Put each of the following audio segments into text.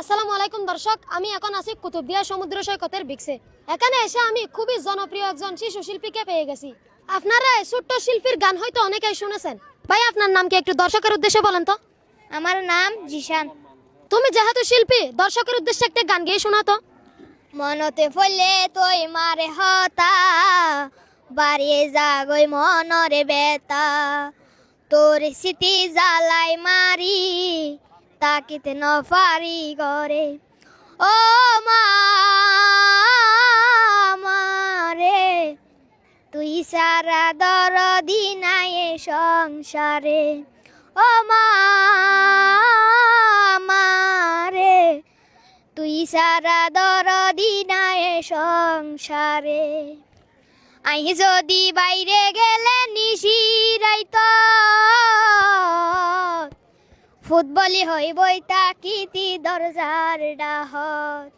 আসসালামু আলাইকুম দর্শক, আমি এখন আছি কুতুবদিয়া সমুদ্র সৈকতের বিক্সে। এখানে এসে আমি খুবই জনপ্রিয় একজন শিশু শিল্পীকে পেয়ে গেছি। আপনারা এই ছোট্ট শিল্পীর গান হয়তো অনেকেই শুনেছেন। ভাই, আপনার নাম কি একটু দর্শকের উদ্দেশ্যে বলেন তো? আমার নাম জিশান। তুমি যেহেতু শিল্পী, দর্শকের উদ্দেশ্যে একটা গান গেয়ে শোনা তো। মনতে ফলে তৈ মারে হতা, বাড়িয়ে যাগই মনরে বেতা, তোর স্মৃতি জ্বালাই মারি, তাকিতে নফারি করে। ও মা মারে, তুই সারা দরদি নাই এ সংসারে। ও মা মারে, তুই সারা দরদি নাই এ সংসারে। আই যদি বাইরে গেলে নিশিরাইত, ফুটবলি হইবই তাকিতি দরজার ডাহত।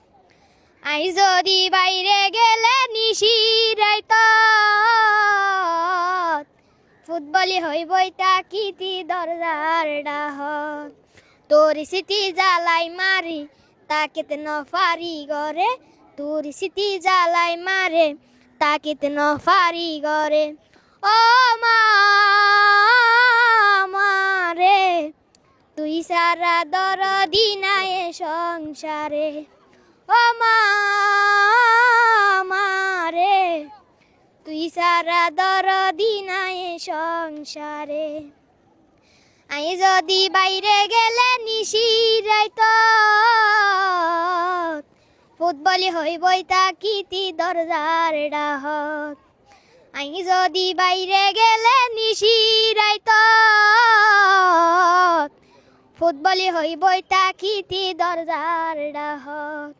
আই যদি বাইরে গেলে নিশিরাইত, ফুটবলি হইবই তাকিতি দরজার ডাহত। তোর স্মৃতি জ্বালাই মারি, তাকিতে নফারি গরে। তোর স্মৃতি জ্বালাই মারে, তাকিতে নফারি গরে। ও মা মারে, তুই সারা দরদি নাই এ সংসারে। ও মা মারে, তুই সারা দরদি নাই এ সংসারে। আই যদি বাইরে গেলে নিশিরাইত, ফুটবলি হইবই তাকিতি দরজার ডাহত। আই যদি বাইরে গেলে নিশিরাইত, ফুটবলি হইবই তাকিতি দরজার ডাহত।